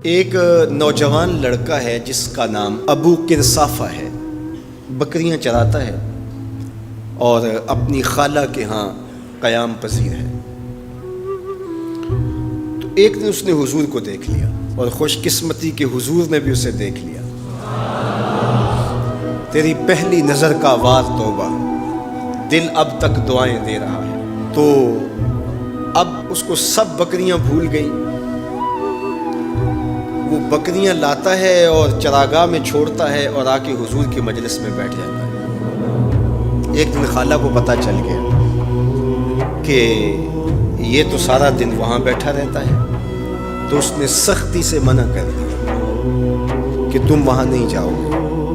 ایک نوجوان لڑکا ہے جس کا نام ابو کرصافہ ہے، بکریاں چراتا ہے اور اپنی خالہ کے ہاں قیام پذیر ہے۔ تو ایک دن اس نے حضور کو دیکھ لیا اور خوش قسمتی کہ حضور نے بھی اسے دیکھ لیا۔ تیری پہلی نظر کا وار توبہ، دل اب تک دعائیں دے رہا ہے۔ تو اب اس کو سب بکریاں بھول گئی، وہ بکریاں لاتا ہے اور چراگاہ میں چھوڑتا ہے اور آ کے حضور کی مجلس میں بیٹھ جاتا ہے۔ ایک دن خالہ کو پتہ چل گیا کہ یہ تو سارا دن وہاں بیٹھا رہتا ہے، تو اس نے سختی سے منع کر دیا کہ تم وہاں نہیں جاؤ گے۔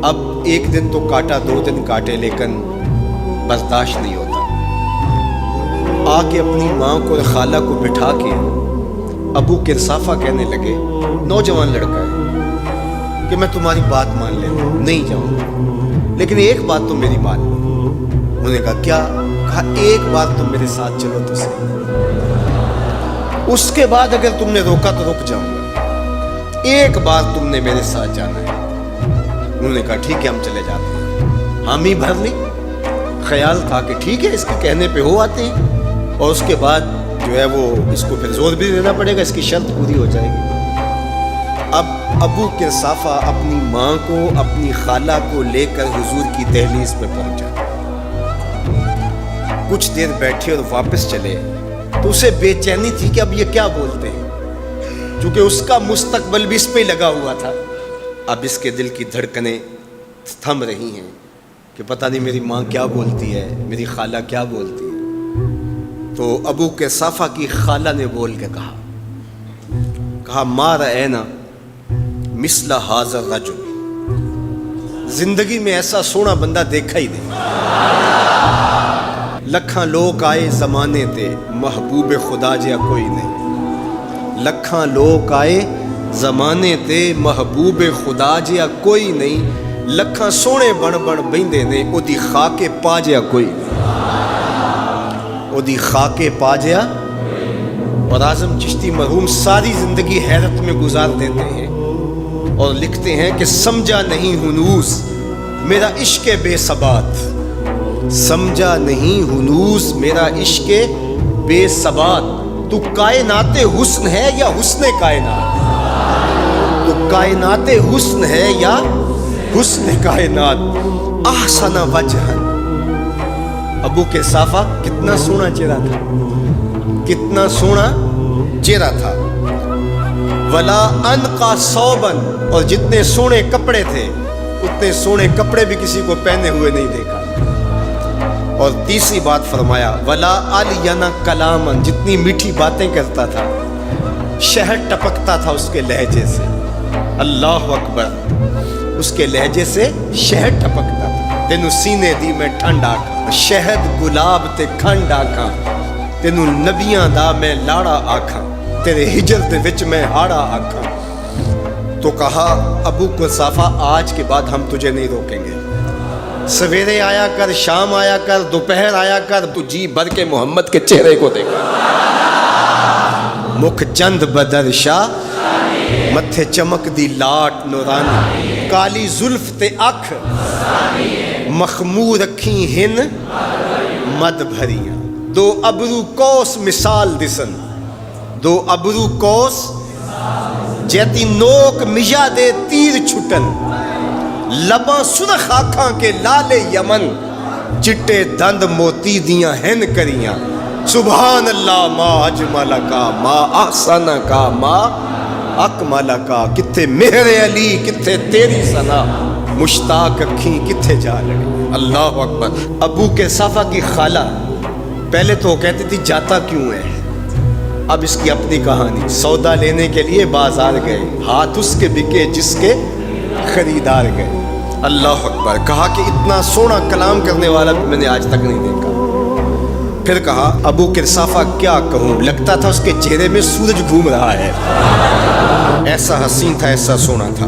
اب ایک دن تو کاٹا، دو دن کاٹے، لیکن برداشت نہیں ہوتا۔ آ کے اپنی ماں کو اور خالہ کو بٹھا کے ابو کرصافہ کہنے لگے، نوجوان لڑکا ہے، کہ میں تمہاری بات مان لیتا ہوں، نہیں جاؤں گا، لیکن ایک بات تم میری مان لو۔ انہوں نے کہا کیا؟ کہا ایک بار تم میرے ساتھ چلو تو صحیح، اس کے بعد اگر تم نے روکا تو رک جاؤں گا، ایک بار تم نے میرے ساتھ جانا ہے۔ انہوں نے کہا ٹھیک ہے، ہم چلے جاتے ہیں۔ حامی بھر لی، خیال تھا کہ ٹھیک ہے اس کے کہنے پہ ہو آتے ہیں، اور اس کے بعد جو ہے وہ اس کو پھر زور بھی دینا پڑے گا، اس کی شرط پوری ہو جائے گی۔ اب ابو کرصافہ اپنی ماں کو، اپنی خالہ کو لے کر حضور کی دہلیز پہ پہنچا۔ کچھ دیر بیٹھے اور واپس چلے تو اسے بے چینی تھی کہ اب یہ کیا بولتے ہیں، چونکہ اس کا مستقبل بھی اس پہ لگا ہوا تھا۔ اب اس کے دل کی دھڑکنیں تھم رہی ہیں کہ پتہ نہیں میری ماں کیا بولتی ہے، میری خالہ کیا بولتی ہے۔ تو ابو کرصافہ کی خالہ نے بول کے کہا ما رأینا مثل ھذا الرجل، زندگی میں ایسا سونا بندہ دیکھا ہی نہیں۔ لکھاں لوگ آئے زمانے تے، محبوب خدا جیا کوئی نہیں۔ لکھاں لوگ آئے زمانے تے، محبوب خدا جیا کوئی نہیں۔ لکھاں سونے بن بن بہندے نے، او دی خاک پا جیا کوئی نہیں، او دی خاک پا جیا۔ اور اعظم چشتی مرحوم ساری زندگی حیرت میں گزار دیتے ہیں اور لکھتے ہیں کہ سمجھا نہیں ہنوز میرا عشق بے ثبات، سمجھا نہیں ہنوز میرا عشق بے ثبات۔ تو کائنات حسن ہے یا حسن کائنات؟ تو کائنات حسن ہے یا حسن کائنات؟ احسن وجہن، ابو کرصافہ کتنا سونا چہرہ تھا، کتنا سونا چہرہ تھا۔ ولا انقا ثوبن، اور جتنے سونے کپڑے تھے اتنے سونے کپڑے بھی کسی کو پہنے ہوئے نہیں دیکھا۔ اور تیسری بات فرمایا ولا الینا کلامن، جتنی میٹھی باتیں کرتا تھا، شہد ٹپکتا تھا اس کے لہجے سے۔ اللہ اکبر، اس کے لہجے سے شہد ٹپکتا تھا۔ تینوں سینے دی میں ٹھنڈ آکھاں، شہد گلاب تے کھنڈ آکھاں، تینوں نبیاں دا میں لاڑا آکھاں، تیرے ہجر دے وچ میں ہاڑا آکھاں۔ تو کہا ابو کرصافہ آج کے بعد ہم تجھے نہیں روکیں گے، سویرے آیا کر، شام آیا کر، دوپہر آیا کر، تو جی بھر کے محمد کے چہرے کو دیکھا۔ مکھ چند بدر شاہ، متھے چمک دی لاٹ نورانی، کالی زلف تے اکھ، مخمور رکھی ہن مد بھریاں۔ دو ابرو کوس مثال دسن، دو ابرو کوس جیتی نوک مجا دے تیر چھٹن، لباں سرخ آنکھاں کے لال یمن، چٹے دند موتی دیاں ہن کریاں۔ سبحان اللہ ما اجمل کا، ما احسن کا، ما اکمل کا۔ کتھے مہر علی، کتھے تیری ثنا، مشتاق اکھیں کتھے جا لڑی۔ اللہ اکبر۔ ابو کرصافہ کی خالہ پہلے تو وہ کہتی تھی جاتا کیوں ہے، اب اس کی اپنی کہانی۔ سودا لینے کے لیے بازار گئے، ہاتھ اس کے بکے جس کے خریدار گئے۔ اللہ اکبر۔ کہا کہ اتنا سونا کلام کرنے والا میں نے آج تک نہیں دیکھا۔ پھر کہا ابو کرصافہ کیا کہوں، لگتا تھا اس کے چہرے میں سورج گھوم رہا ہے، ایسا حسین تھا، ایسا سونا تھا۔